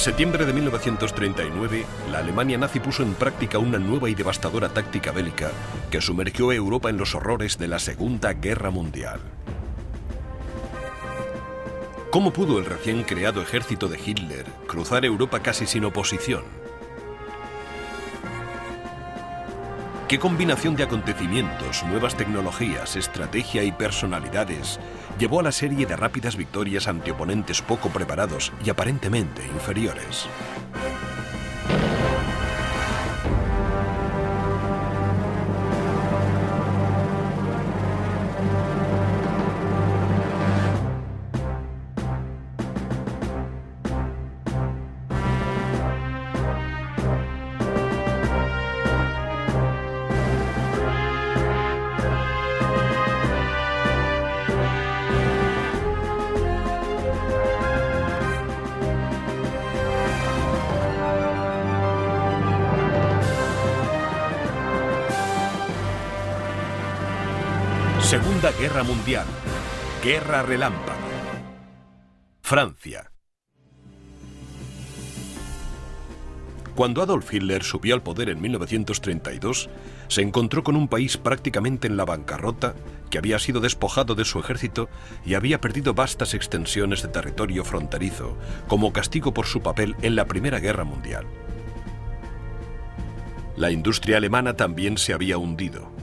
septiembre de 1939, la Alemania nazi puso en práctica una nueva y devastadora táctica bélica que sumergió a Europa en los horrores de la Segunda Guerra Mundial. ¿Cómo pudo el recién creado ejército de Hitler cruzar Europa casi sin oposición? ¿Qué combinación de acontecimientos, nuevas tecnologías, estrategia y personalidades llevó a la serie de rápidas victorias ante oponentes poco preparados y aparentemente inferiores? Segunda Guerra Mundial. Guerra relámpago. Francia. Cuando Adolf Hitler subió al poder en 1932, se encontró con un país prácticamente en la bancarrota, que había sido despojado de su ejército y había perdido vastas extensiones de territorio fronterizo, como castigo por su papel en la Primera Guerra Mundial. La industria alemana también se había hundido.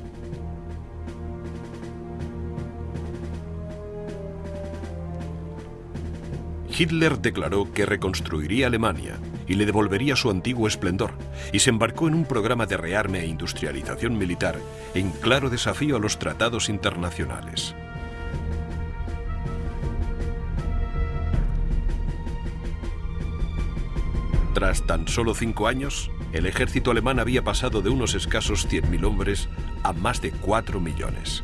Hitler declaró que reconstruiría Alemania y le devolvería su antiguo esplendor, y se embarcó en un programa de rearme e industrialización militar en claro desafío a los tratados internacionales. Tras tan solo 5 años, el ejército alemán había pasado de unos escasos 100.000 hombres a más de 4 millones.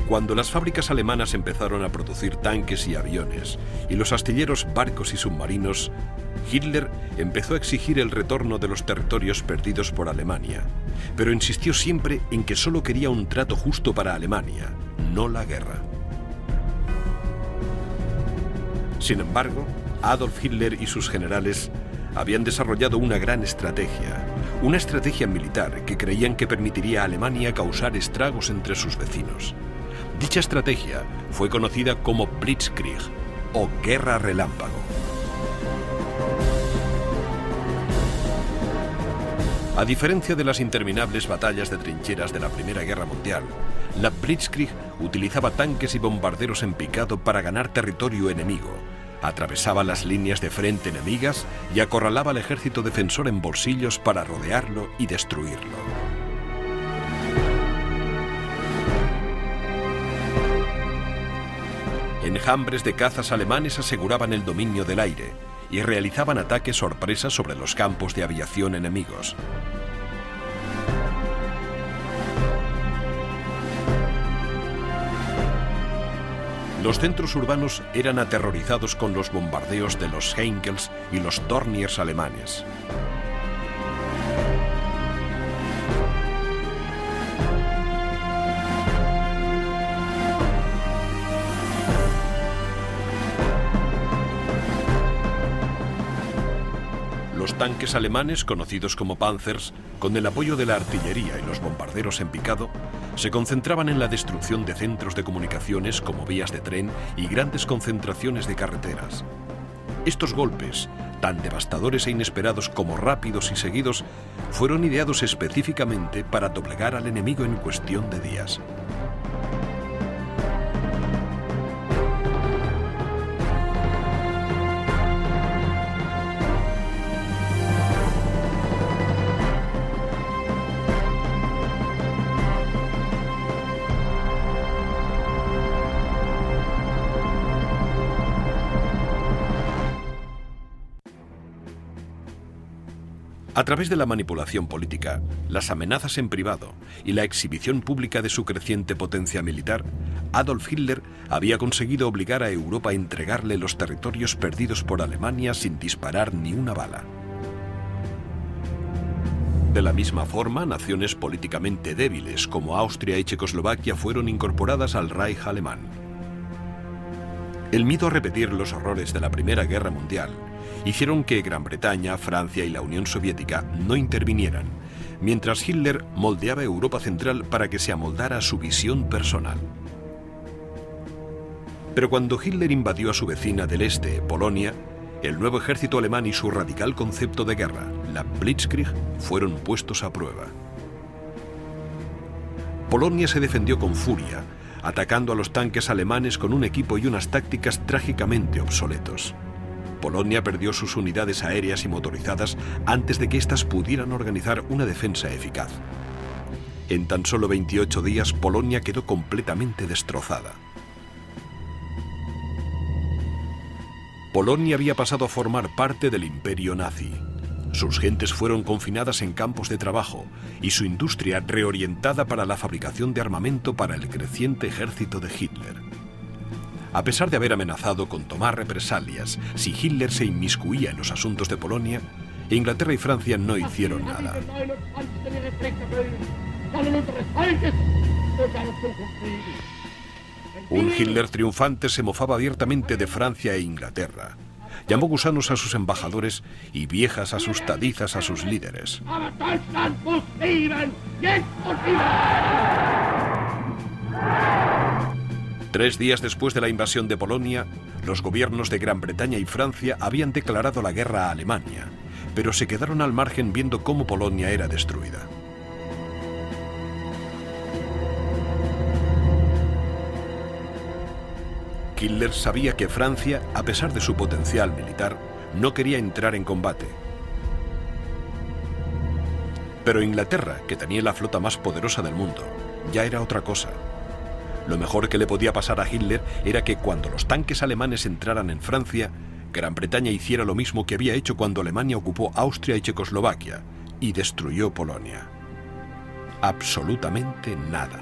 Cuando las fábricas alemanas empezaron a producir tanques y aviones, y los astilleros barcos y submarinos, Hitler empezó a exigir el retorno de los territorios perdidos por Alemania, pero insistió siempre en que solo quería un trato justo para Alemania, no la guerra. Sin embargo, Adolf Hitler y sus generales habían desarrollado una gran estrategia, una estrategia militar que creían que permitiría a Alemania causar estragos entre sus vecinos. Dicha estrategia fue conocida como Blitzkrieg o Guerra Relámpago. A diferencia de las interminables batallas de trincheras de la Primera Guerra Mundial, la Blitzkrieg utilizaba tanques y bombarderos en picado para ganar territorio enemigo, atravesaba las líneas de frente enemigas y acorralaba al ejército defensor en bolsillos para rodearlo y destruirlo. Enjambres de cazas alemanes aseguraban el dominio del aire y realizaban ataques sorpresa sobre los campos de aviación enemigos. Los centros urbanos eran aterrorizados con los bombardeos de los Heinkels y los Dorniers alemanes. Los tanques alemanes, conocidos como Panzers, con el apoyo de la artillería y los bombarderos en picado, se concentraban en la destrucción de centros de comunicaciones como vías de tren y grandes concentraciones de carreteras. Estos golpes, tan devastadores e inesperados como rápidos y seguidos, fueron ideados específicamente para doblegar al enemigo en cuestión de días. A través de la manipulación política, las amenazas en privado y la exhibición pública de su creciente potencia militar, Adolf Hitler había conseguido obligar a Europa a entregarle los territorios perdidos por Alemania sin disparar ni una bala. De la misma forma, naciones políticamente débiles como Austria y Checoslovaquia fueron incorporadas al Reich alemán. El miedo a repetir los horrores de la Primera Guerra Mundial hicieron que Gran Bretaña, Francia y la Unión Soviética no intervinieran, mientras Hitler moldeaba Europa Central para que se amoldara a su visión personal. Pero cuando Hitler invadió a su vecina del este, Polonia, el nuevo ejército alemán y su radical concepto de guerra, la Blitzkrieg, fueron puestos a prueba. Polonia se defendió con furia, atacando a los tanques alemanes con un equipo y unas tácticas trágicamente obsoletos. Polonia perdió sus unidades aéreas y motorizadas antes de que éstas pudieran organizar una defensa eficaz. En tan solo 28 días, Polonia quedó completamente destrozada. Polonia había pasado a formar parte del imperio nazi. Sus gentes fueron confinadas en campos de trabajo y su industria reorientada para la fabricación de armamento para el creciente ejército de Hitler. A pesar de haber amenazado con tomar represalias si Hitler se inmiscuía en los asuntos de Polonia, Inglaterra y Francia no hicieron nada. Un Hitler triunfante se mofaba abiertamente de Francia e Inglaterra. Llamó gusanos a sus embajadores y viejas asustadizas a sus líderes. 3 días después de la invasión de Polonia, los gobiernos de Gran Bretaña y Francia habían declarado la guerra a Alemania, pero se quedaron al margen viendo cómo Polonia era destruida. Hitler sabía que Francia, a pesar de su potencial militar, no quería entrar en combate. Pero Inglaterra, que tenía la flota más poderosa del mundo, ya era otra cosa. Lo mejor que le podía pasar a Hitler era que cuando los tanques alemanes entraran en Francia, Gran Bretaña hiciera lo mismo que había hecho cuando Alemania ocupó Austria y Checoslovaquia y destruyó Polonia. Absolutamente nada.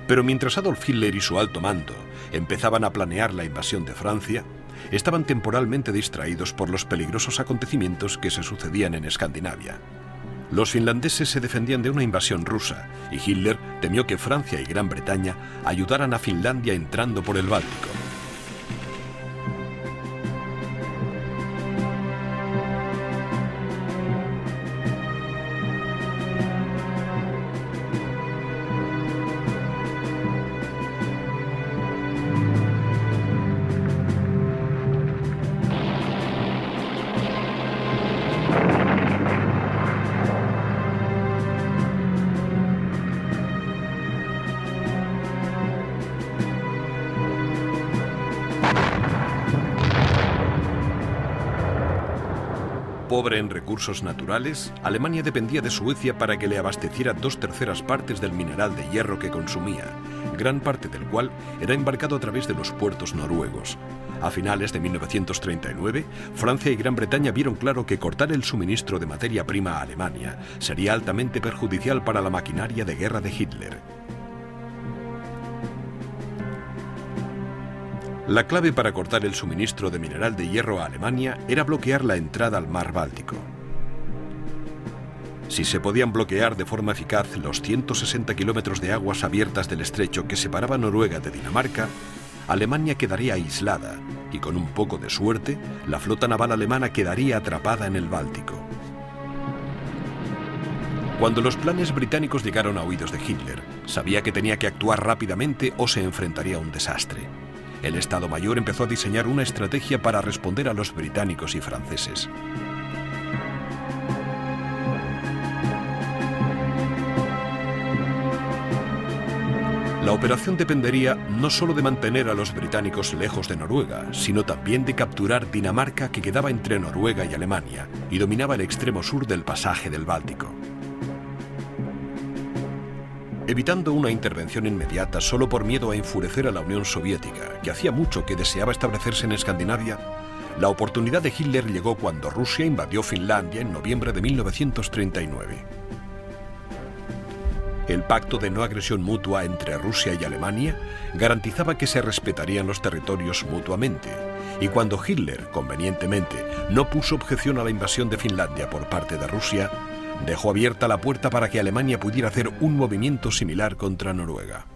Pero mientras Adolf Hitler y su alto mando empezaban a planear la invasión de Francia, estaban temporalmente distraídos por los peligrosos acontecimientos que se sucedían en Escandinavia. Los finlandeses se defendían de una invasión rusa y Hitler temió que Francia y Gran Bretaña ayudaran a Finlandia entrando por el Báltico. Pobre en recursos naturales, Alemania dependía de Suecia para que le abasteciera 2/3 partes del mineral de hierro que consumía, gran parte del cual era embarcado a través de los puertos noruegos. A finales de 1939, Francia y Gran Bretaña vieron claro que cortar el suministro de materia prima a Alemania sería altamente perjudicial para la maquinaria de guerra de Hitler. La clave para cortar el suministro de mineral de hierro a Alemania era bloquear la entrada al mar Báltico. Si se podían bloquear de forma eficaz los 160 kilómetros de aguas abiertas del estrecho que separaba Noruega de Dinamarca, Alemania quedaría aislada y, con un poco de suerte, la flota naval alemana quedaría atrapada en el Báltico. Cuando los planes británicos llegaron a oídos de Hitler, sabía que tenía que actuar rápidamente o se enfrentaría a un desastre. El Estado Mayor empezó a diseñar una estrategia para responder a los británicos y franceses. La operación dependería no solo de mantener a los británicos lejos de Noruega, sino también de capturar Dinamarca, que quedaba entre Noruega y Alemania y dominaba el extremo sur del pasaje del Báltico. Evitando una intervención inmediata solo por miedo a enfurecer a la Unión Soviética, que hacía mucho que deseaba establecerse en Escandinavia, la oportunidad de Hitler llegó cuando Rusia invadió Finlandia en noviembre de 1939. El pacto de no agresión mutua entre Rusia y Alemania garantizaba que se respetarían los territorios mutuamente, y cuando Hitler, convenientemente, no puso objeción a la invasión de Finlandia por parte de Rusia, dejó abierta la puerta para que Alemania pudiera hacer un movimiento similar contra Noruega.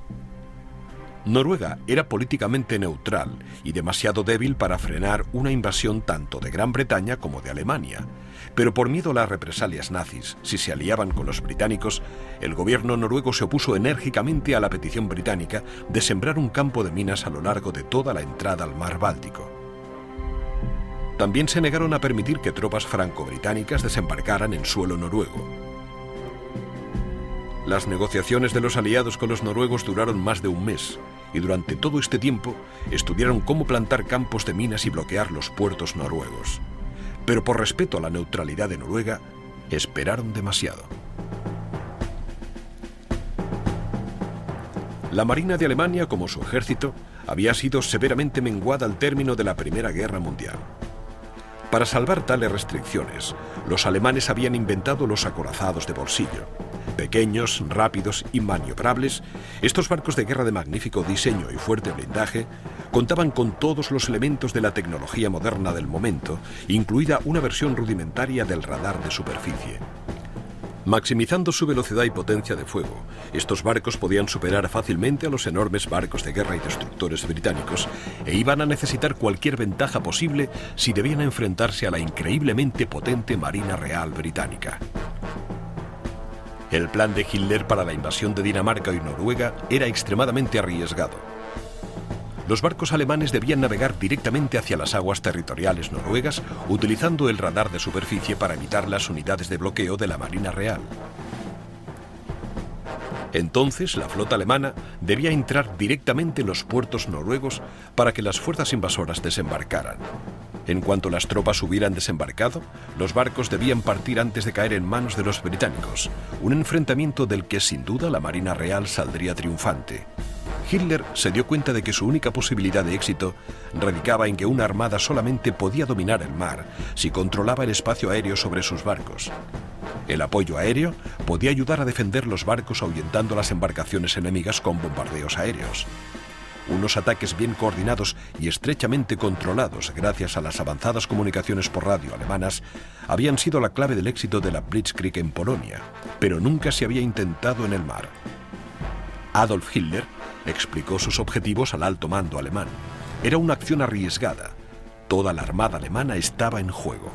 Noruega era políticamente neutral y demasiado débil para frenar una invasión tanto de Gran Bretaña como de Alemania, pero por miedo a las represalias nazis, si se aliaban con los británicos, el gobierno noruego se opuso enérgicamente a la petición británica de sembrar un campo de minas a lo largo de toda la entrada al mar Báltico. También se negaron a permitir que tropas franco-británicas desembarcaran en suelo noruego. Las negociaciones de los aliados con los noruegos duraron más de un mes, y durante todo este tiempo estudiaron cómo plantar campos de minas y bloquear los puertos noruegos. Pero por respeto a la neutralidad de Noruega, esperaron demasiado. La Marina de Alemania, como su ejército, había sido severamente menguada al término de la Primera Guerra Mundial. Para salvar tales restricciones, los alemanes habían inventado los acorazados de bolsillo. Pequeños, rápidos y maniobrables, estos barcos de guerra de magnífico diseño y fuerte blindaje contaban con todos los elementos de la tecnología moderna del momento, incluida una versión rudimentaria del radar de superficie. Maximizando su velocidad y potencia de fuego, estos barcos podían superar fácilmente a los enormes barcos de guerra y destructores británicos e iban a necesitar cualquier ventaja posible si debían enfrentarse a la increíblemente potente Marina Real británica. El plan de Hitler para la invasión de Dinamarca y Noruega era extremadamente arriesgado. Los barcos alemanes debían navegar directamente hacia las aguas territoriales noruegas, utilizando el radar de superficie para evitar las unidades de bloqueo de la Marina Real. Entonces, la flota alemana debía entrar directamente en los puertos noruegos para que las fuerzas invasoras desembarcaran. En cuanto las tropas hubieran desembarcado, los barcos debían partir antes de caer en manos de los británicos, un enfrentamiento del que sin duda la Marina Real saldría triunfante. Hitler se dio cuenta de que su única posibilidad de éxito radicaba en que una armada solamente podía dominar el mar si controlaba el espacio aéreo sobre sus barcos. El apoyo aéreo podía ayudar a defender los barcos ahuyentando las embarcaciones enemigas con bombardeos aéreos. Unos ataques bien coordinados y estrechamente controlados gracias a las avanzadas comunicaciones por radio alemanas habían sido la clave del éxito de la Blitzkrieg en Polonia, pero nunca se había intentado en el mar. Adolf Hitler explicó sus objetivos al alto mando alemán. Era una acción arriesgada. Toda la armada alemana estaba en juego.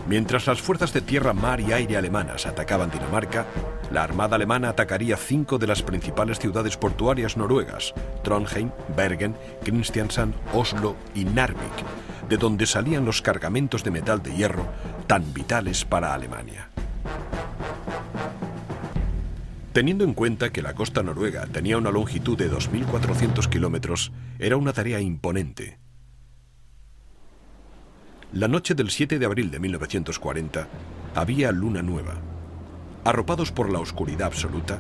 Mientras las fuerzas de tierra, mar y aire alemanas atacaban Dinamarca, la armada alemana atacaría 5 de las principales ciudades portuarias noruegas: Trondheim, Bergen, Kristiansand, Oslo y Narvik, de donde salían los cargamentos de metal de hierro tan vitales para Alemania. Teniendo en cuenta que la costa noruega tenía una longitud de 2.400 kilómetros, era una tarea imponente. La noche del 7 de abril de 1940 había luna nueva. Arropados por la oscuridad absoluta,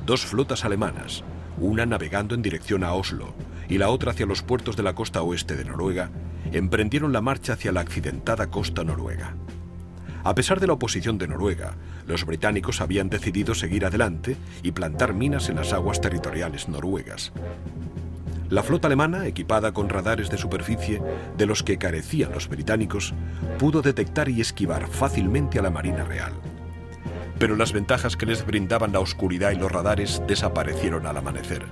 2 flotas alemanas, una navegando en dirección a Oslo y la otra hacia los puertos de la costa oeste de Noruega, emprendieron la marcha hacia la accidentada costa noruega. A pesar de la oposición de Noruega, los británicos habían decidido seguir adelante y plantar minas en las aguas territoriales noruegas. La flota alemana, equipada con radares de superficie de los que carecían los británicos, pudo detectar y esquivar fácilmente a la Marina Real. Pero las ventajas que les brindaban la oscuridad y los radares desaparecieron al amanecer.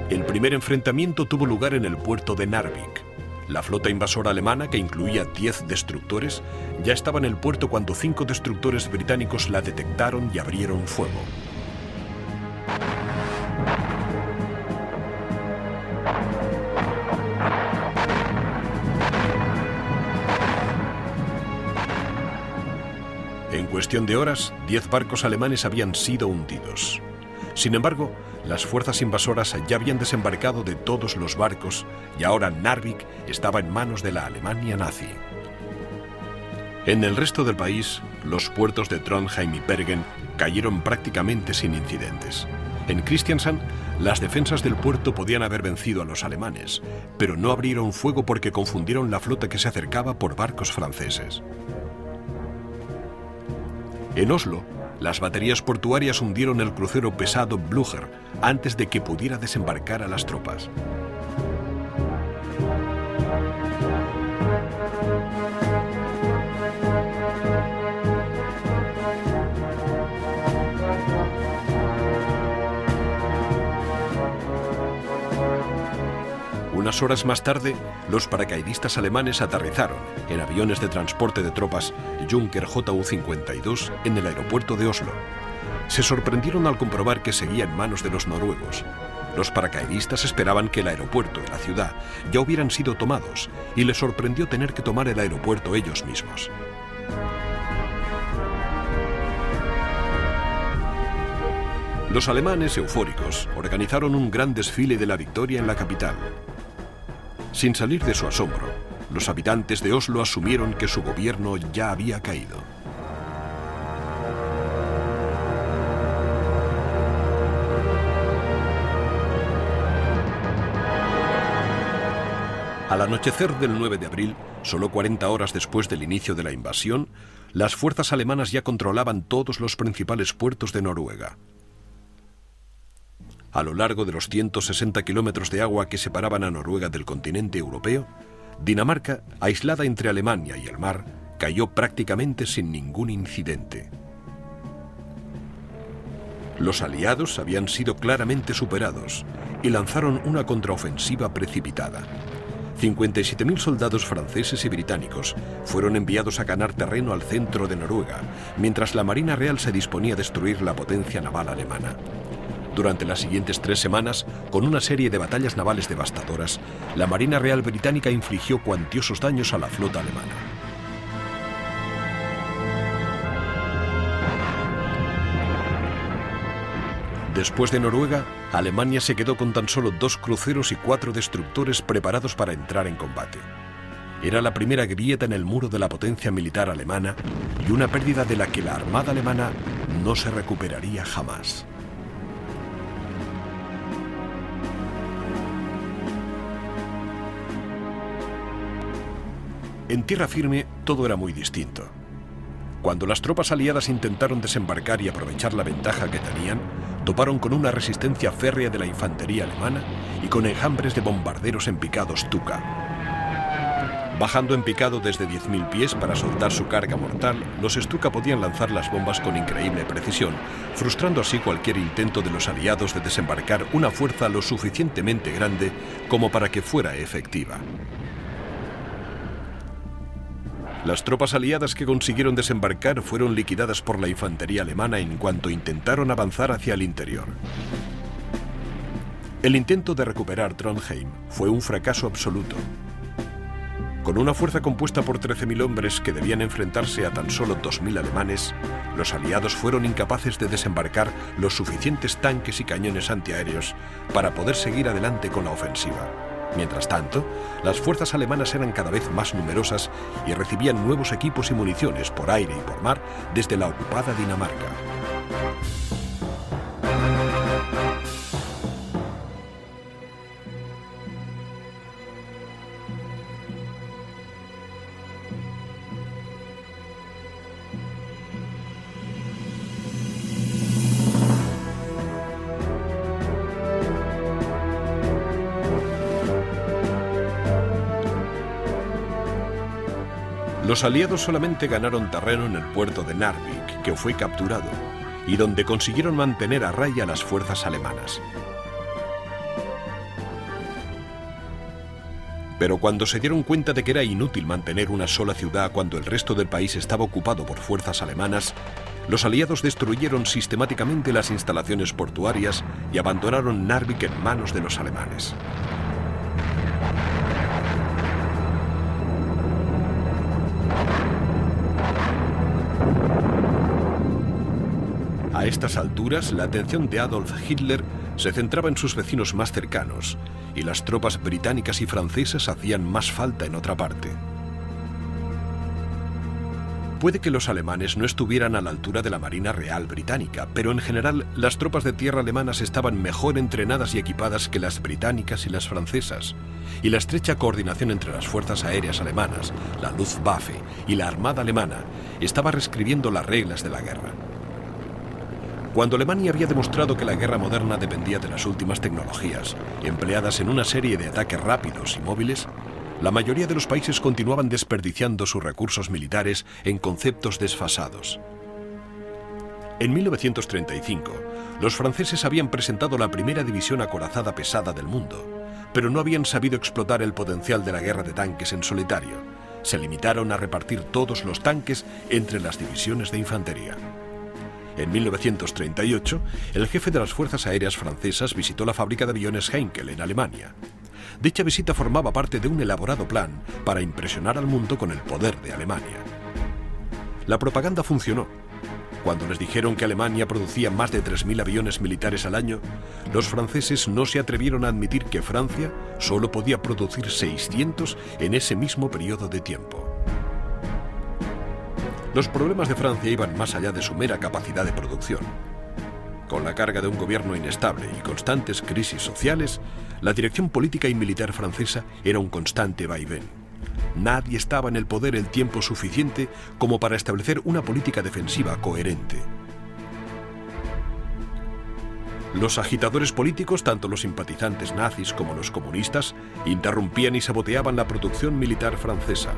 El primer enfrentamiento tuvo lugar en el puerto de Narvik. La flota invasora alemana, que incluía 10 destructores, ya estaba en el puerto cuando 5 destructores británicos la detectaron y abrieron fuego. En cuestión de horas, 10 barcos alemanes habían sido hundidos. Sin embargo, las fuerzas invasoras ya habían desembarcado de todos los barcos y ahora Narvik estaba en manos de la Alemania nazi. En el resto del país, los puertos de Trondheim y Bergen cayeron prácticamente sin incidentes. En Kristiansand, las defensas del puerto podían haber vencido a los alemanes, pero no abrieron fuego porque confundieron la flota que se acercaba por barcos franceses. En Oslo, Las baterías portuarias hundieron el crucero pesado Blücher antes de que pudiera desembarcar a las tropas. Unas horas más tarde, los paracaidistas alemanes aterrizaron en aviones de transporte de tropas Junker Ju-52 en el aeropuerto de Oslo. Se sorprendieron al comprobar que seguía en manos de los noruegos. Los paracaidistas esperaban que el aeropuerto y la ciudad ya hubieran sido tomados y les sorprendió tener que tomar el aeropuerto ellos mismos. Los alemanes, eufóricos, organizaron un gran desfile de la victoria en la capital. Sin salir de su asombro, los habitantes de Oslo asumieron que su gobierno ya había caído. Al anochecer del 9 de abril, solo 40 horas después del inicio de la invasión, las fuerzas alemanas ya controlaban todos los principales puertos de Noruega. A lo largo de los 160 kilómetros de agua que separaban a Noruega del continente europeo, Dinamarca, aislada entre Alemania y el mar, cayó prácticamente sin ningún incidente. Los aliados habían sido claramente superados y lanzaron una contraofensiva precipitada. 57.000 soldados franceses y británicos fueron enviados a ganar terreno al centro de Noruega, mientras la Marina Real se disponía a destruir la potencia naval alemana. Durante las siguientes 3 semanas, con una serie de batallas navales devastadoras, la Marina Real británica infligió cuantiosos daños a la flota alemana. Después de Noruega, Alemania se quedó con tan solo 2 cruceros y 4 destructores preparados para entrar en combate. Era la primera grieta en el muro de la potencia militar alemana y una pérdida de la que la Armada alemana no se recuperaría jamás. En tierra firme todo era muy distinto. Cuando las tropas aliadas intentaron desembarcar y aprovechar la ventaja que tenían, toparon con una resistencia férrea de la infantería alemana y con enjambres de bombarderos en picado Stuka. Bajando en picado desde 10.000 pies para soltar su carga mortal, los Stuka podían lanzar las bombas con increíble precisión, frustrando así cualquier intento de los aliados de desembarcar una fuerza lo suficientemente grande como para que fuera efectiva. Las tropas aliadas que consiguieron desembarcar fueron liquidadas por la infantería alemana en cuanto intentaron avanzar hacia el interior. El intento de recuperar Trondheim fue un fracaso absoluto. Con una fuerza compuesta por 13.000 hombres que debían enfrentarse a tan solo 2.000 alemanes, los aliados fueron incapaces de desembarcar los suficientes tanques y cañones antiaéreos para poder seguir adelante con la ofensiva. Mientras tanto, las fuerzas alemanas eran cada vez más numerosas y recibían nuevos equipos y municiones por aire y por mar desde la ocupada Dinamarca. Los aliados solamente ganaron terreno en el puerto de Narvik, que fue capturado, y donde consiguieron mantener a raya a las fuerzas alemanas. Pero cuando se dieron cuenta de que era inútil mantener una sola ciudad cuando el resto del país estaba ocupado por fuerzas alemanas, los aliados destruyeron sistemáticamente las instalaciones portuarias y abandonaron Narvik en manos de los alemanes. A estas alturas, la atención de Adolf Hitler se centraba en sus vecinos más cercanos, y las tropas británicas y francesas hacían más falta en otra parte. Puede que los alemanes no estuvieran a la altura de la Marina Real británica, pero en general las tropas de tierra alemanas estaban mejor entrenadas y equipadas que las británicas y las francesas, y la estrecha coordinación entre las fuerzas aéreas alemanas, la Luftwaffe y la Armada alemana estaba reescribiendo las reglas de la guerra. Cuando Alemania había demostrado que la guerra moderna dependía de las últimas tecnologías, empleadas en una serie de ataques rápidos y móviles, la mayoría de los países continuaban desperdiciando sus recursos militares en conceptos desfasados. En 1935, los franceses habían presentado la primera división acorazada pesada del mundo, pero no habían sabido explotar el potencial de la guerra de tanques en solitario. Se limitaron a repartir todos los tanques entre las divisiones de infantería. En 1938, el jefe de las Fuerzas Aéreas francesas visitó la fábrica de aviones Heinkel en Alemania. Dicha visita formaba parte de un elaborado plan para impresionar al mundo con el poder de Alemania. La propaganda funcionó. Cuando les dijeron que Alemania producía más de 3.000 aviones militares al año, los franceses no se atrevieron a admitir que Francia solo podía producir 600 en ese mismo periodo de tiempo. Los problemas de Francia iban más allá de su mera capacidad de producción. Con la carga de un gobierno inestable y constantes crisis sociales, la dirección política y militar francesa era un constante vaivén. Nadie estaba en el poder el tiempo suficiente como para establecer una política defensiva coherente. Los agitadores políticos, tanto los simpatizantes nazis como los comunistas, interrumpían y saboteaban la producción militar francesa.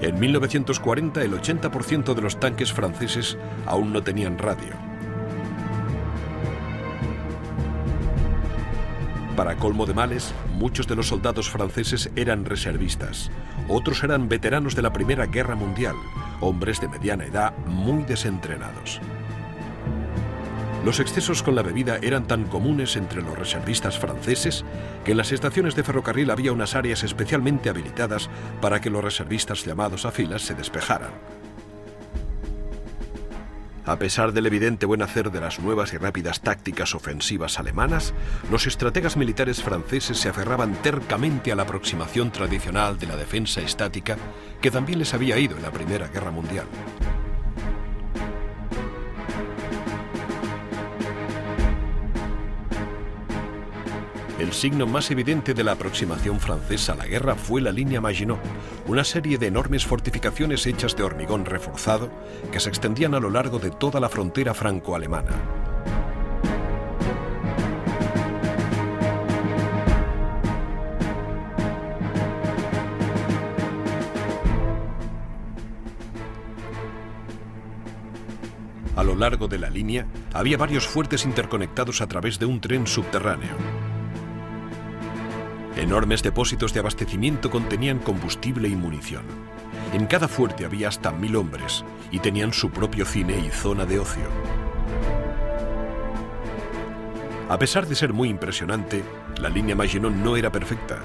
En 1940, el 80% de los tanques franceses aún no tenían radio. Para colmo de males, muchos de los soldados franceses eran reservistas. Otros eran veteranos de la Primera Guerra Mundial, hombres de mediana edad muy desentrenados. Los excesos con la bebida eran tan comunes entre los reservistas franceses que en las estaciones de ferrocarril había unas áreas especialmente habilitadas para que los reservistas llamados a filas se despejaran. A pesar del evidente buen hacer de las nuevas y rápidas tácticas ofensivas alemanas, los estrategas militares franceses se aferraban tercamente a la aproximación tradicional de la defensa estática que también les había ido en la Primera Guerra Mundial. El signo más evidente de la aproximación francesa a la guerra fue la línea Maginot, una serie de enormes fortificaciones hechas de hormigón reforzado que se extendían a lo largo de toda la frontera franco-alemana. A lo largo de la línea había varios fuertes interconectados a través de un tren subterráneo. Enormes depósitos de abastecimiento contenían combustible y munición. En cada fuerte había hasta 1000 hombres y tenían su propio cine y zona de ocio. A pesar de ser muy impresionante, la línea Maginot no era perfecta.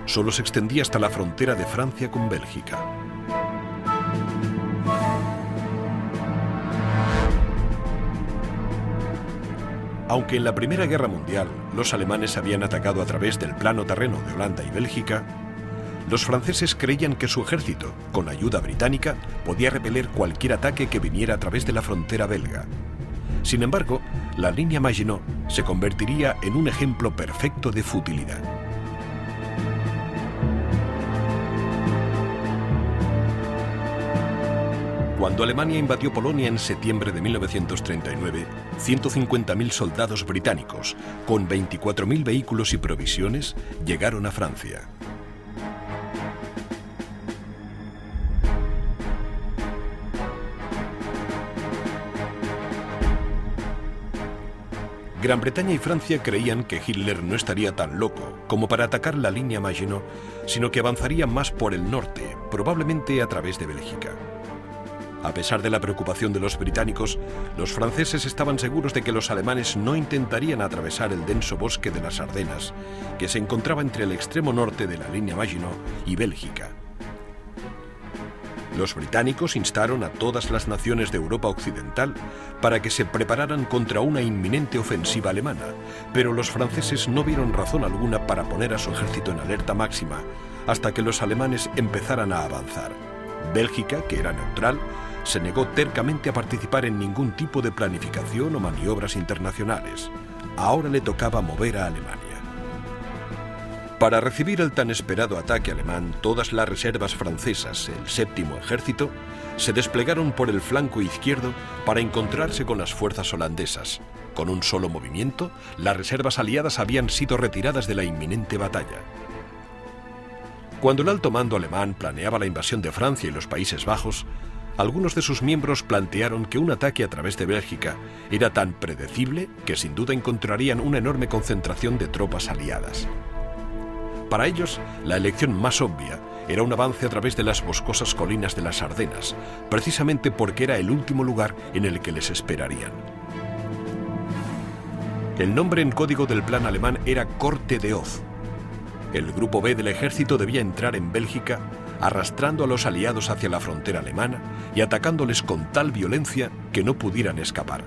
Solo se extendía hasta la frontera de Francia con Bélgica. Aunque en la Primera Guerra Mundial los alemanes habían atacado a través del plano terreno de Holanda y Bélgica, los franceses creían que su ejército, con ayuda británica, podía repeler cualquier ataque que viniera a través de la frontera belga. Sin embargo, la línea Maginot se convertiría en un ejemplo perfecto de futilidad. Cuando Alemania invadió Polonia en septiembre de 1939, 150.000 soldados británicos, con 24.000 vehículos y provisiones, llegaron a Francia. Gran Bretaña y Francia creían que Hitler no estaría tan loco como para atacar la línea Maginot, sino que avanzaría más por el norte, probablemente a través de Bélgica. A pesar de la preocupación de los británicos, los franceses estaban seguros de que los alemanes no intentarían atravesar el denso bosque de las Ardenas, que se encontraba entre el extremo norte de la línea Maginot y Bélgica. Los británicos instaron a todas las naciones de Europa Occidental para que se prepararan contra una inminente ofensiva alemana, pero los franceses no vieron razón alguna para poner a su ejército en alerta máxima hasta que los alemanes empezaran a avanzar. Bélgica, que era neutral, se negó tercamente a participar en ningún tipo de planificación o maniobras internacionales. Ahora le tocaba mover a Alemania. Para recibir el tan esperado ataque alemán, todas las reservas francesas, el séptimo ejército, se desplegaron por el flanco izquierdo para encontrarse con las fuerzas holandesas. Con un solo movimiento, las reservas aliadas habían sido retiradas de la inminente batalla. Cuando el alto mando alemán planeaba la invasión de Francia y los Países Bajos, algunos de sus miembros plantearon que un ataque a través de Bélgica era tan predecible que sin duda encontrarían una enorme concentración de tropas aliadas. Para ellos, la elección más obvia era un avance a través de las boscosas colinas de las Ardenas, precisamente porque era el último lugar en el que les esperarían. El nombre en código del plan alemán era Corte de Hoz. El grupo B del ejército debía entrar en Bélgica, arrastrando a los aliados hacia la frontera alemana y atacándoles con tal violencia que no pudieran escapar.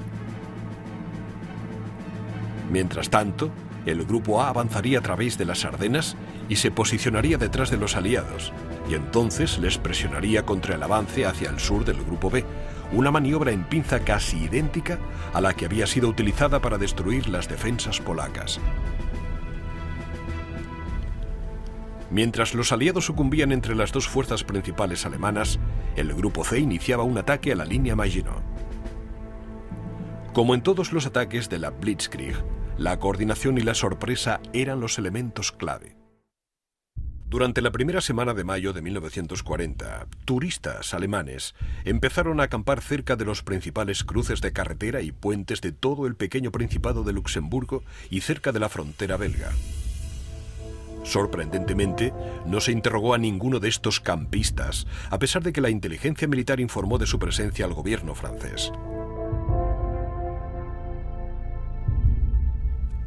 Mientras tanto, el grupo A avanzaría a través de las Ardenas y se posicionaría detrás de los aliados, y entonces les presionaría contra el avance hacia el sur del grupo B, una maniobra en pinza casi idéntica a la que había sido utilizada para destruir las defensas polacas. Mientras los aliados sucumbían entre las dos fuerzas principales alemanas, el grupo C iniciaba un ataque a la línea Maginot. Como en todos los ataques de la Blitzkrieg, la coordinación y la sorpresa eran los elementos clave. Durante la primera semana de mayo de 1940, turistas alemanes empezaron a acampar cerca de los principales cruces de carretera y puentes de todo el pequeño Principado de Luxemburgo y cerca de la frontera belga. Sorprendentemente, no se interrogó a ninguno de estos campistas, a pesar de que la inteligencia militar informó de su presencia al gobierno francés.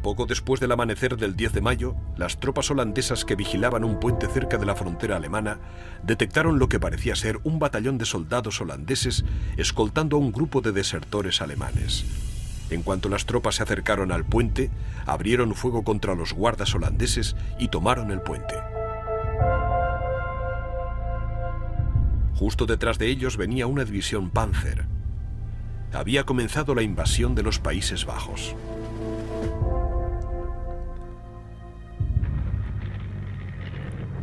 Poco después del amanecer del 10 de mayo, las tropas holandesas que vigilaban un puente cerca de la frontera alemana detectaron lo que parecía ser un batallón de soldados holandeses escoltando a un grupo de desertores alemanes. En cuanto las tropas se acercaron al puente, abrieron fuego contra los guardas holandeses y tomaron el puente. Justo detrás de ellos venía una división Panzer. Había comenzado la invasión de los Países Bajos.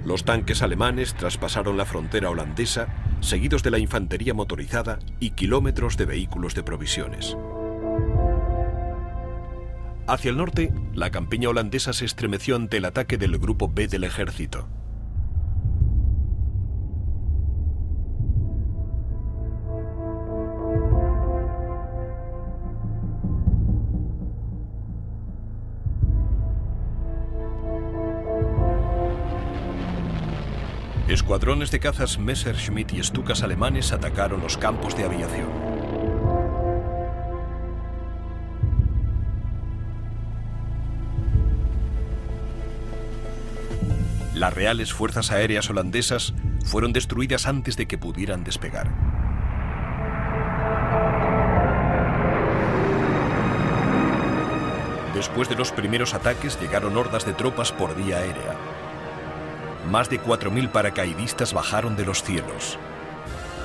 Los tanques alemanes traspasaron la frontera holandesa, seguidos de la infantería motorizada y kilómetros de vehículos de provisiones. Hacia el norte, la campiña holandesa se estremeció ante el ataque del grupo B del ejército. Escuadrones de cazas Messerschmitt y Stukas alemanes atacaron los campos de aviación. Las reales fuerzas aéreas holandesas fueron destruidas antes de que pudieran despegar. Después de los primeros ataques llegaron hordas de tropas por vía aérea. Más de 4.000 paracaidistas bajaron de los cielos.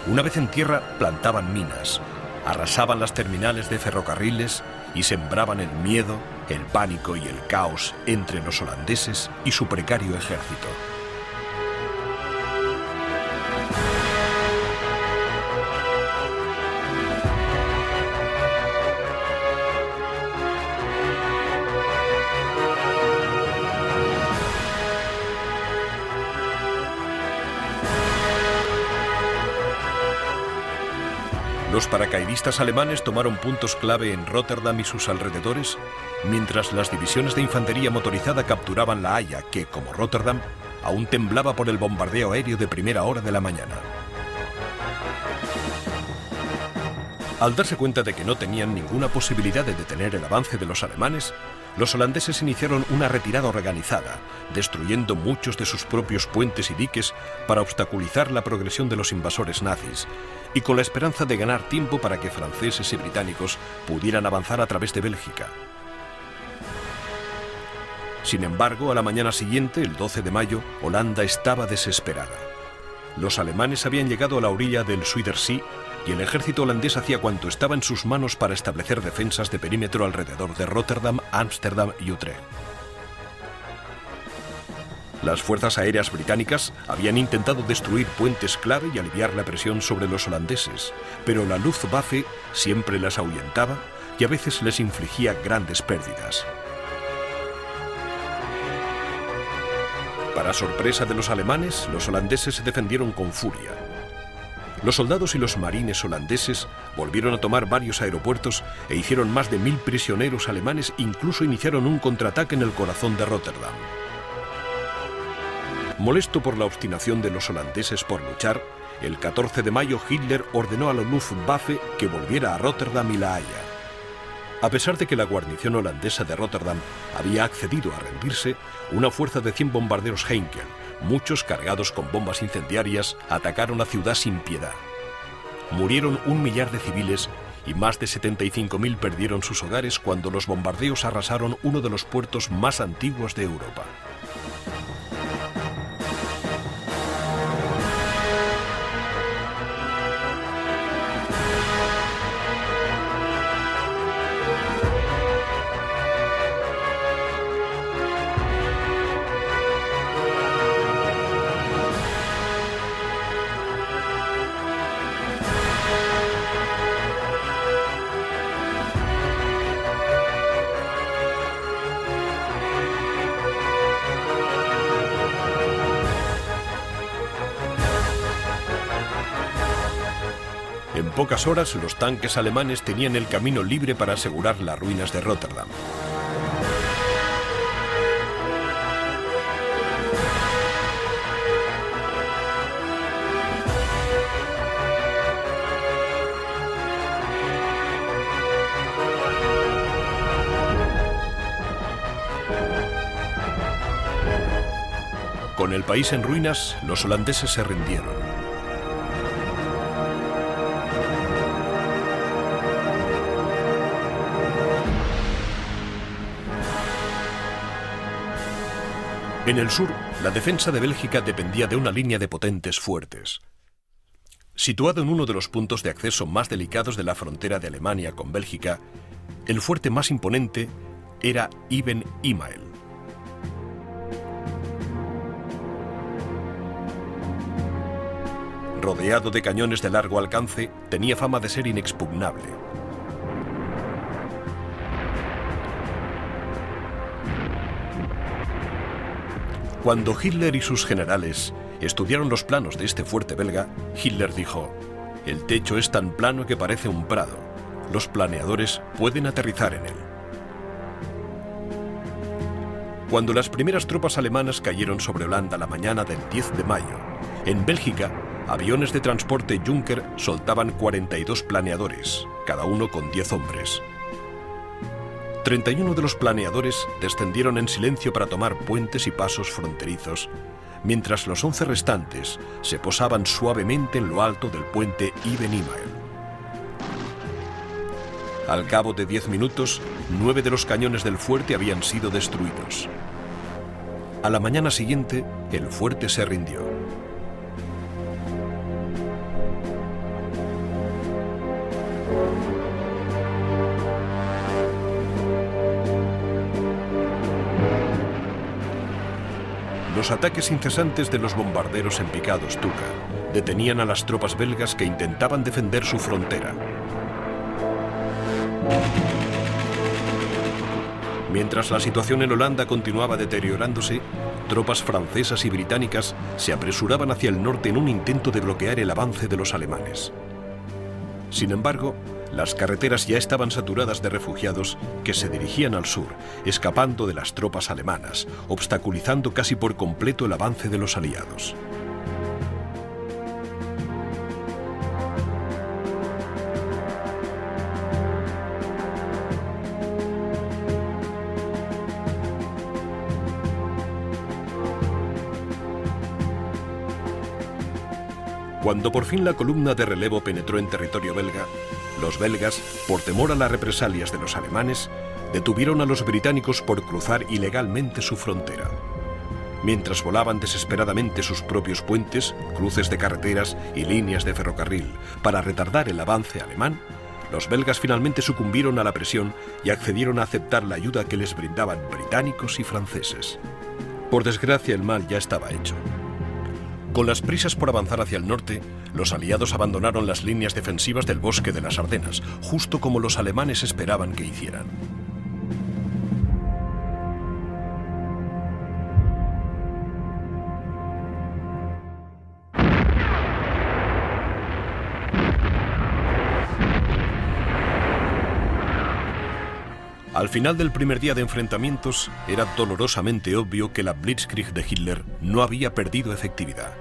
Una vez en tierra, plantaban minas, arrasaban las terminales de ferrocarriles y sembraban el miedo, el pánico y el caos entre los holandeses y su precario ejército. Los paracaidistas alemanes tomaron puntos clave en Rotterdam y sus alrededores, mientras las divisiones de infantería motorizada capturaban La Haya, que, como Rotterdam, aún temblaba por el bombardeo aéreo de primera hora de la mañana. Al darse cuenta de que no tenían ninguna posibilidad de detener el avance de los alemanes, los holandeses iniciaron una retirada organizada, destruyendo muchos de sus propios puentes y diques para obstaculizar la progresión de los invasores nazis, y con la esperanza de ganar tiempo para que franceses y británicos pudieran avanzar a través de Bélgica. Sin embargo, a la mañana siguiente, el 12 de mayo, Holanda estaba desesperada. Los alemanes habían llegado a la orilla del Zuiderzee y el ejército holandés hacía cuanto estaba en sus manos para establecer defensas de perímetro alrededor de Róterdam, Ámsterdam y Utrecht. Las fuerzas aéreas británicas habían intentado destruir puentes clave y aliviar la presión sobre los holandeses, pero la Luftwaffe siempre las ahuyentaba y a veces les infligía grandes pérdidas. Para sorpresa de los alemanes, los holandeses se defendieron con furia. Los soldados y los marines holandeses volvieron a tomar varios aeropuertos e hicieron más de 1000 prisioneros alemanes, incluso iniciaron un contraataque en el corazón de Róterdam. Molesto por la obstinación de los holandeses por luchar, el 14 de mayo Hitler ordenó a la Luftwaffe que volviera a Róterdam y La Haya. A pesar de que la guarnición holandesa de Róterdam había accedido a rendirse, una fuerza de 100 bombarderos Heinkel, muchos cargados con bombas incendiarias, atacaron la ciudad sin piedad. Murieron 1 millar de civiles y más de 75.000 perdieron sus hogares cuando los bombardeos arrasaron uno de los puertos más antiguos de Europa. En pocas horas, los tanques alemanes tenían el camino libre para asegurar las ruinas de Róterdam. Con el país en ruinas, los holandeses se rindieron. En el sur, la defensa de Bélgica dependía de una línea de potentes fuertes. Situado en uno de los puntos de acceso más delicados de la frontera de Alemania con Bélgica, el fuerte más imponente era Ibn Imael. Rodeado de cañones de largo alcance, tenía fama de ser inexpugnable. Cuando Hitler y sus generales estudiaron los planos de este fuerte belga, Hitler dijo: «El techo es tan plano que parece un prado. Los planeadores pueden aterrizar en él». Cuando las primeras tropas alemanas cayeron sobre Holanda la mañana del 10 de mayo, en Bélgica, aviones de transporte Junker soltaban 42 planeadores, cada uno con 10 hombres. 31 de los planeadores descendieron en silencio para tomar puentes y pasos fronterizos, mientras los 11 restantes se posaban suavemente en lo alto del puente Ibn Imael. Al cabo de 10 minutos, 9 de los cañones del fuerte habían sido destruidos. A la mañana siguiente, el fuerte se rindió. Los ataques incesantes de los bombarderos en picado Stuka detenían a las tropas belgas que intentaban defender su frontera. Mientras la situación en Holanda continuaba deteriorándose, tropas francesas y británicas se apresuraban hacia el norte en un intento de bloquear el avance de los alemanes. Sin embargo, las carreteras ya estaban saturadas de refugiados que se dirigían al sur, escapando de las tropas alemanas, obstaculizando casi por completo el avance de los aliados. Cuando por fin la columna de relevo penetró en territorio belga, los belgas, por temor a las represalias de los alemanes, detuvieron a los británicos por cruzar ilegalmente su frontera. Mientras volaban desesperadamente sus propios puentes, cruces de carreteras y líneas de ferrocarril para retardar el avance alemán, los belgas finalmente sucumbieron a la presión y accedieron a aceptar la ayuda que les brindaban británicos y franceses. Por desgracia, el mal ya estaba hecho. Con las prisas por avanzar hacia el norte, los aliados abandonaron las líneas defensivas del bosque de las Ardenas, justo como los alemanes esperaban que hicieran. Al final del primer día de enfrentamientos, era dolorosamente obvio que la Blitzkrieg de Hitler no había perdido efectividad.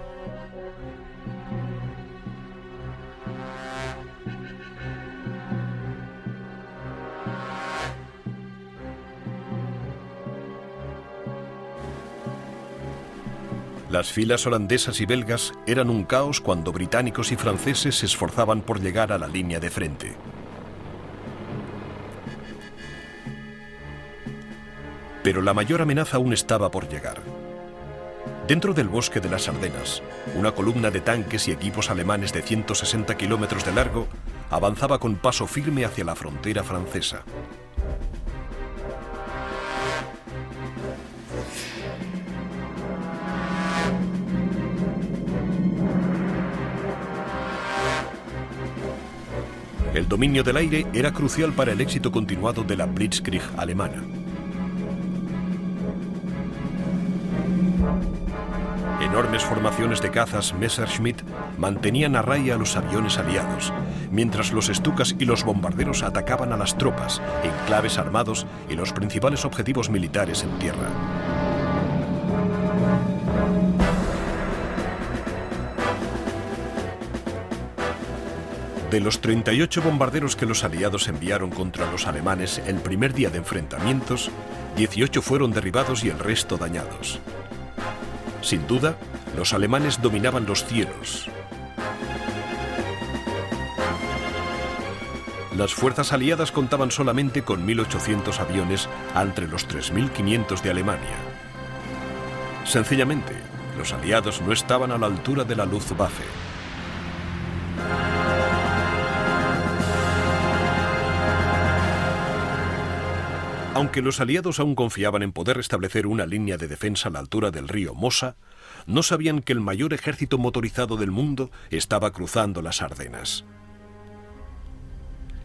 Las filas holandesas y belgas eran un caos cuando británicos y franceses se esforzaban por llegar a la línea de frente. Pero la mayor amenaza aún estaba por llegar. Dentro del bosque de las Ardenas, una columna de tanques y equipos alemanes de 160 kilómetros de largo avanzaba con paso firme hacia la frontera francesa. El dominio del aire era crucial para el éxito continuado de la Blitzkrieg alemana. Enormes formaciones de cazas Messerschmitt mantenían a raya a los aviones aliados, mientras los Stukas y los bombarderos atacaban a las tropas, enclaves armados y los principales objetivos militares en tierra. De los 38 bombarderos que los aliados enviaron contra los alemanes el primer día de enfrentamientos, 18 fueron derribados y el resto dañados. Sin duda, los alemanes dominaban los cielos. Las fuerzas aliadas contaban solamente con 1.800 aviones entre los 3.500 de Alemania. Sencillamente, los aliados no estaban a la altura de la Luftwaffe. Aunque los aliados aún confiaban en poder restablecer una línea de defensa a la altura del río Mosa, no sabían que el mayor ejército motorizado del mundo estaba cruzando las Ardenas.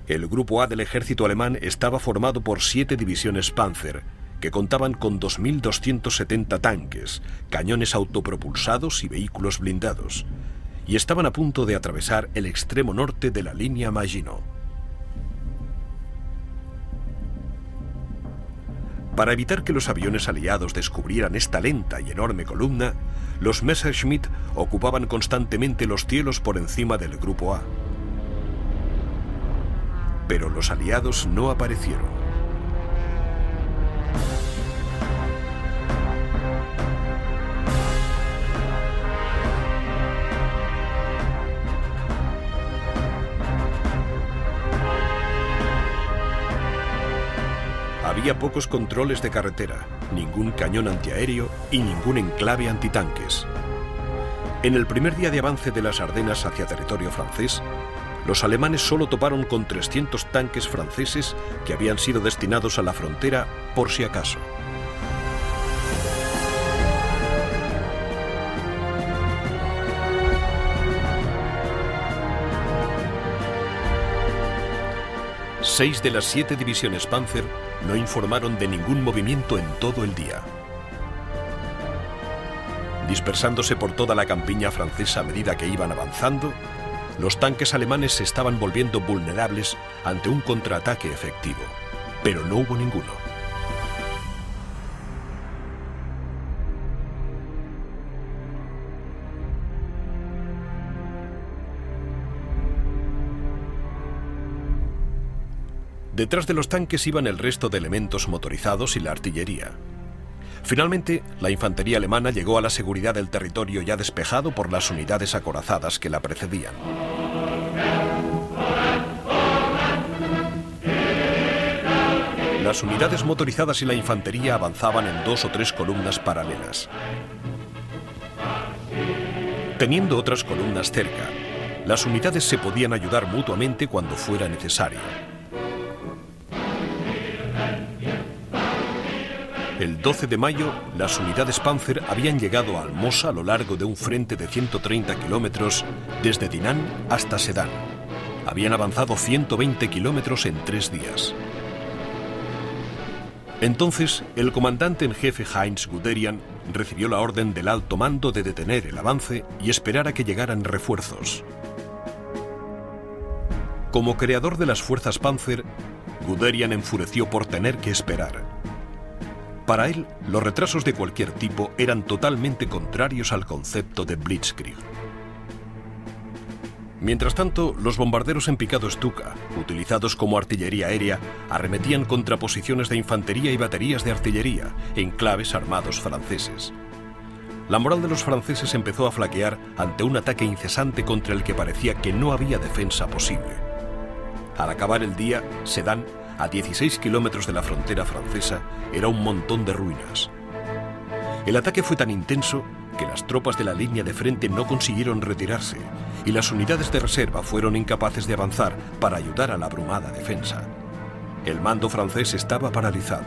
El Grupo A del ejército alemán estaba formado por 7 divisiones Panzer, que contaban con 2.270 tanques, cañones autopropulsados y vehículos blindados, y estaban a punto de atravesar el extremo norte de la línea Maginot. Para evitar que los aviones aliados descubrieran esta lenta y enorme columna, los Messerschmitt ocupaban constantemente los cielos por encima del Grupo A. Pero los aliados no aparecieron. Había pocos controles de carretera, ningún cañón antiaéreo y ningún enclave antitanques. En el primer día de avance de las Ardenas hacia territorio francés, los alemanes solo toparon con 300 tanques franceses que habían sido destinados a la frontera por si acaso. Seis de las 7 divisiones Panzer no informaron de ningún movimiento en todo el día. Dispersándose por toda la campiña francesa a medida que iban avanzando, los tanques alemanes se estaban volviendo vulnerables ante un contraataque efectivo, pero no hubo ninguno. Detrás de los tanques iban el resto de elementos motorizados y la artillería. Finalmente, la infantería alemana llegó a la seguridad del territorio ya despejado por las unidades acorazadas que la precedían. Las unidades motorizadas y la infantería avanzaban en 2 o 3 columnas paralelas. Teniendo otras columnas cerca, las unidades se podían ayudar mutuamente cuando fuera necesario. El 12 de mayo, las unidades Panzer habían llegado a Almosa a lo largo de un frente de 130 kilómetros desde Dinant hasta Sedan. Habían avanzado 120 kilómetros en 3 días. Entonces, el comandante en jefe Heinz Guderian recibió la orden del alto mando de detener el avance y esperar a que llegaran refuerzos. Como creador de las fuerzas Panzer, Guderian enfureció por tener que esperar. Para él, los retrasos de cualquier tipo eran totalmente contrarios al concepto de Blitzkrieg. Mientras tanto, los bombarderos en picado Stuka, utilizados como artillería aérea, arremetían contra posiciones de infantería y baterías de artillería, enclaves armados franceses. La moral de los franceses empezó a flaquear ante un ataque incesante contra el que parecía que no había defensa posible. Al acabar el día, Sedan, a 16 kilómetros de la frontera francesa, era un montón de ruinas. El ataque fue tan intenso que las tropas de la línea de frente no consiguieron retirarse y las unidades de reserva fueron incapaces de avanzar para ayudar a la abrumada defensa. El mando francés estaba paralizado.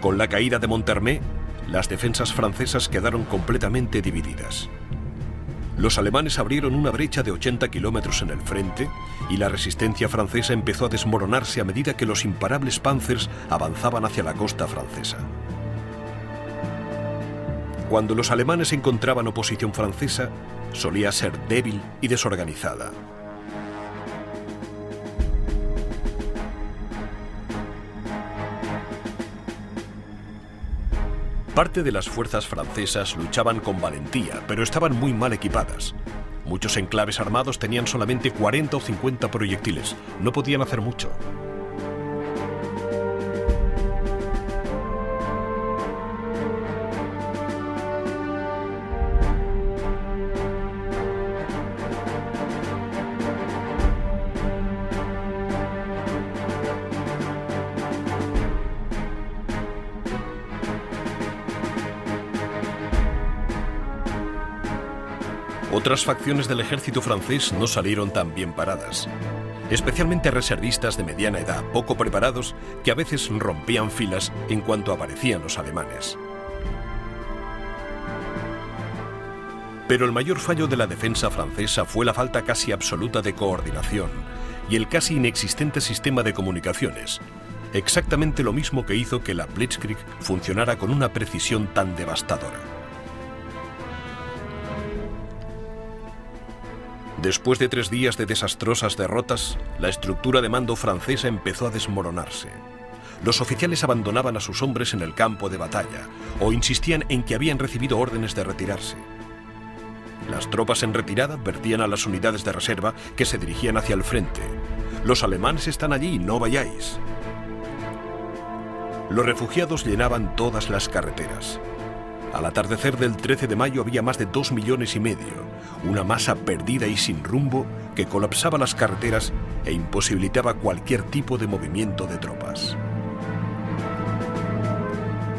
Con la caída de Monthermé, las defensas francesas quedaron completamente divididas. Los alemanes abrieron una brecha de 80 kilómetros en el frente y la resistencia francesa empezó a desmoronarse a medida que los imparables Panzers avanzaban hacia la costa francesa. Cuando los alemanes encontraban oposición francesa, solía ser débil y desorganizada. Parte de las fuerzas francesas luchaban con valentía, pero estaban muy mal equipadas. Muchos enclaves armados tenían solamente 40 o 50 proyectiles. No podían hacer mucho. Otras facciones del ejército francés no salieron tan bien paradas, especialmente reservistas de mediana edad, poco preparados, que a veces rompían filas en cuanto aparecían los alemanes. Pero el mayor fallo de la defensa francesa fue la falta casi absoluta de coordinación y el casi inexistente sistema de comunicaciones, exactamente lo mismo que hizo que la Blitzkrieg funcionara con una precisión tan devastadora. Después de 3 días de desastrosas derrotas, la estructura de mando francesa empezó a desmoronarse. Los oficiales abandonaban a sus hombres en el campo de batalla o insistían en que habían recibido órdenes de retirarse. Las tropas en retirada advertían a las unidades de reserva que se dirigían hacia el frente. Los alemanes están allí, no vayáis. Los refugiados llenaban todas las carreteras. Al atardecer del 13 de mayo había más de 2,5 millones, una masa perdida y sin rumbo que colapsaba las carreteras e imposibilitaba cualquier tipo de movimiento de tropas.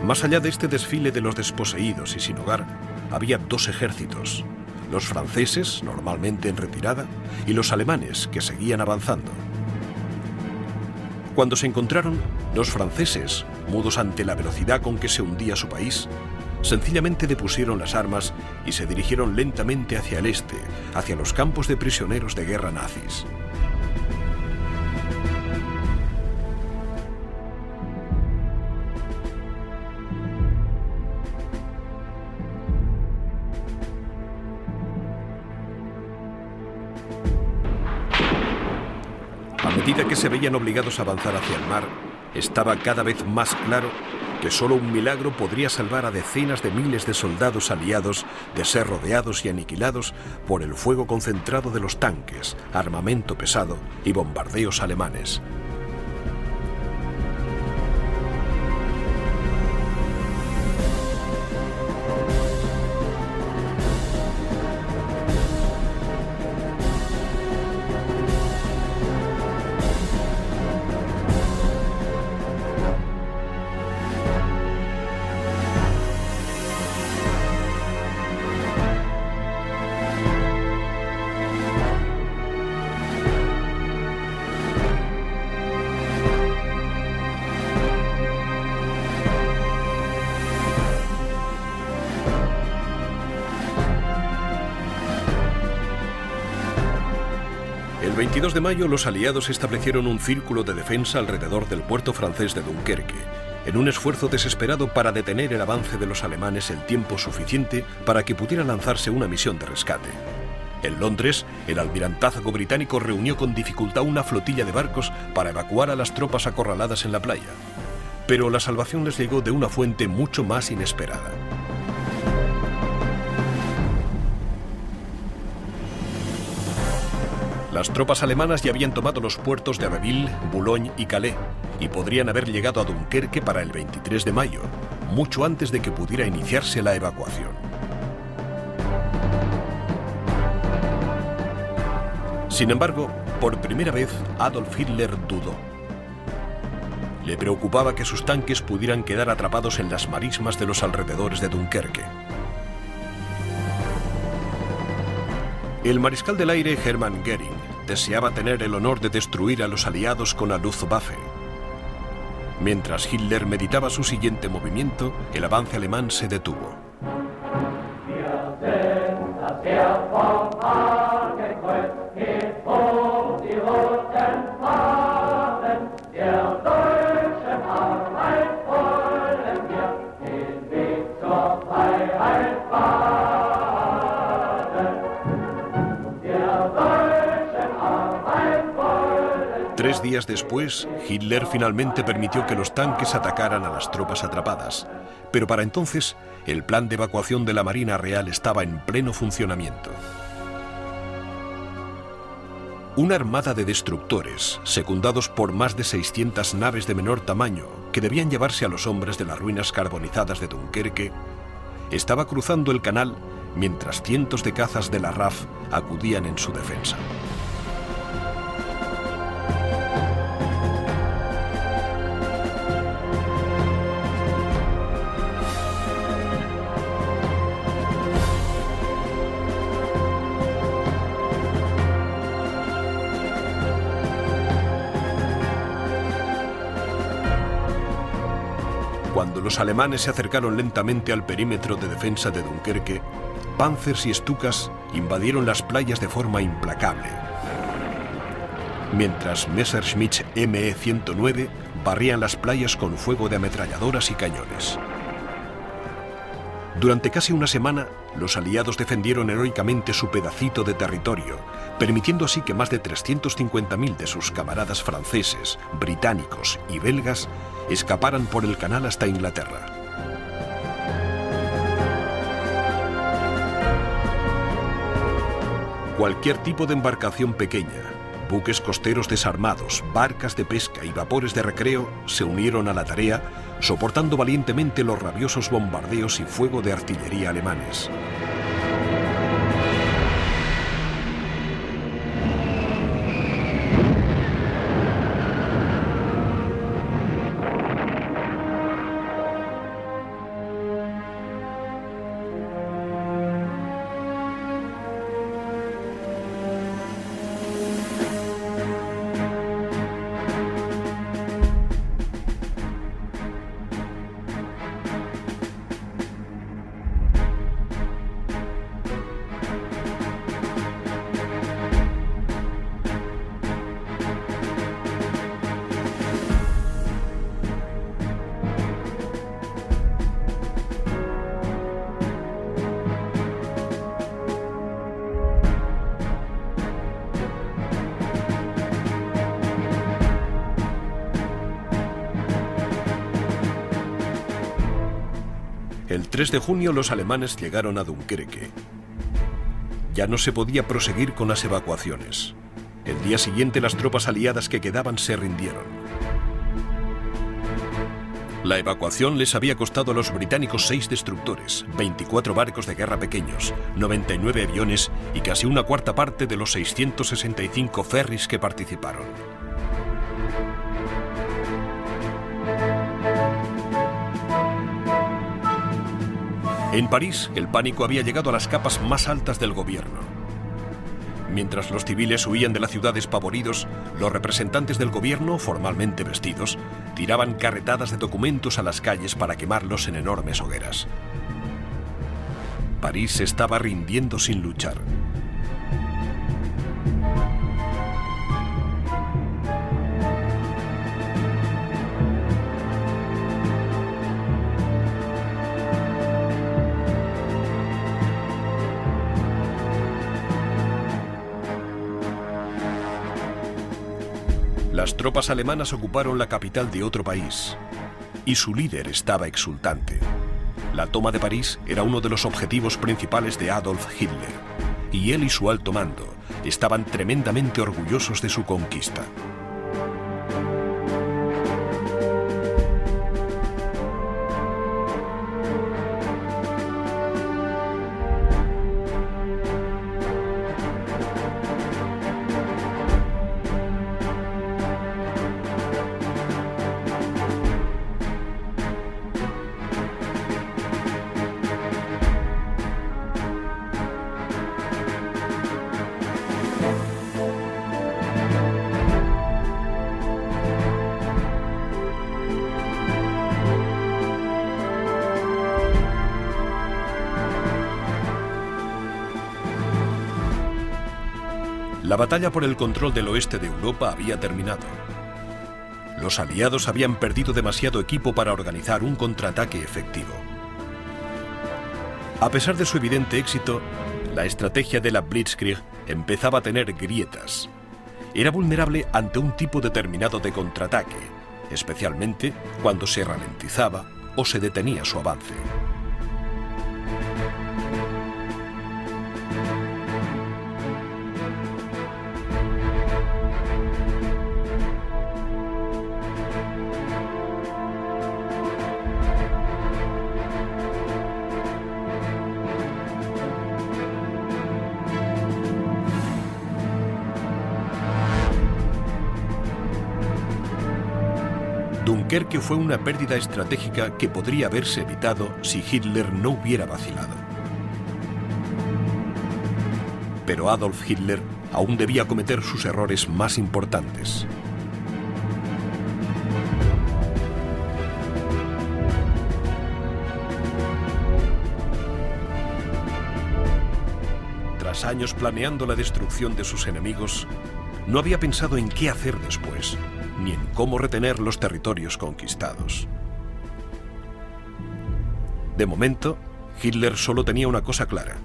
Más allá de este desfile de los desposeídos y sin hogar, había 2 ejércitos, los franceses, normalmente en retirada, y los alemanes, que seguían avanzando. Cuando se encontraron, los franceses, mudos ante la velocidad con que se hundía su país, sencillamente depusieron las armas y se dirigieron lentamente hacia el este, hacia los campos de prisioneros de guerra nazis. A medida que se veían obligados a avanzar hacia el mar, estaba cada vez más claro que solo un milagro podría salvar a decenas de miles de soldados aliados de ser rodeados y aniquilados por el fuego concentrado de los tanques, armamento pesado y bombardeos alemanes. 22 de mayo los aliados establecieron un círculo de defensa alrededor del puerto francés de Dunkerque, en un esfuerzo desesperado para detener el avance de los alemanes el tiempo suficiente para que pudiera lanzarse una misión de rescate. En Londres, el almirantazgo británico reunió con dificultad una flotilla de barcos para evacuar a las tropas acorraladas en la playa. Pero la salvación les llegó de una fuente mucho más inesperada. Las tropas alemanas ya habían tomado los puertos de Abbeville, Boulogne y Calais, y podrían haber llegado a Dunkerque para el 23 de mayo, mucho antes de que pudiera iniciarse la evacuación. Sin embargo, por primera vez, Adolf Hitler dudó. Le preocupaba que sus tanques pudieran quedar atrapados en las marismas de los alrededores de Dunkerque. El mariscal del aire Hermann Göring deseaba tener el honor de destruir a los aliados con la Luftwaffe. Mientras Hitler meditaba su siguiente movimiento, el avance alemán se detuvo. Tres días después, Hitler finalmente permitió que los tanques atacaran a las tropas atrapadas, pero para entonces el plan de evacuación de la Marina Real estaba en pleno funcionamiento. Una armada de destructores, secundados por más de 600 naves de menor tamaño que debían llevarse a los hombres de las ruinas carbonizadas de Dunkerque, estaba cruzando el canal mientras cientos de cazas de la RAF acudían en su defensa. Cuando los alemanes se acercaron lentamente al perímetro de defensa de Dunkerque, Panzers y Stukas invadieron las playas de forma implacable, mientras Messerschmitt ME-109 barrían las playas con fuego de ametralladoras y cañones. Durante casi una semana, los aliados defendieron heroicamente su pedacito de territorio, permitiendo así que más de 350.000 de sus camaradas franceses, británicos y belgas escaparan por el canal hasta Inglaterra. Cualquier tipo de embarcación pequeña, buques costeros desarmados, barcas de pesca y vapores de recreo se unieron a la tarea, soportando valientemente los rabiosos bombardeos y fuego de artillería alemanes. El 3 de junio los alemanes llegaron a Dunkerque. Ya no se podía proseguir con las evacuaciones. El día siguiente las tropas aliadas que quedaban se rindieron. La evacuación les había costado a los británicos 6 destructores, 24 barcos de guerra pequeños, 99 aviones y casi una cuarta parte de los 665 ferries que participaron. En París, el pánico había llegado a las capas más altas del gobierno. Mientras los civiles huían de la ciudad despavoridos, los representantes del gobierno, formalmente vestidos, tiraban carretadas de documentos a las calles para quemarlos en enormes hogueras. París se estaba rindiendo sin luchar. Las tropas alemanas ocuparon la capital de otro país y su líder estaba exultante. La toma de París era uno de los objetivos principales de Adolf Hitler y él y su alto mando estaban tremendamente orgullosos de su conquista. La batalla por el control del oeste de Europa había terminado. Los aliados habían perdido demasiado equipo para organizar un contraataque efectivo. A pesar de su evidente éxito, la estrategia de la Blitzkrieg empezaba a tener grietas. Era vulnerable ante un tipo determinado de contraataque, especialmente cuando se ralentizaba o se detenía su avance. Dunkerque fue una pérdida estratégica que podría haberse evitado si Hitler no hubiera vacilado. Pero Adolf Hitler aún debía cometer sus errores más importantes. Tras años planeando la destrucción de sus enemigos, no había pensado en qué hacer después, ni en cómo retener los territorios conquistados. De momento, Hitler solo tenía una cosa clara.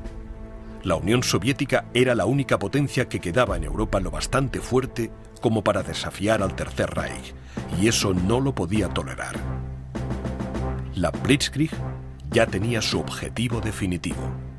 La Unión Soviética era la única potencia que quedaba en Europa lo bastante fuerte como para desafiar al Tercer Reich, y eso no lo podía tolerar. La Blitzkrieg ya tenía su objetivo definitivo.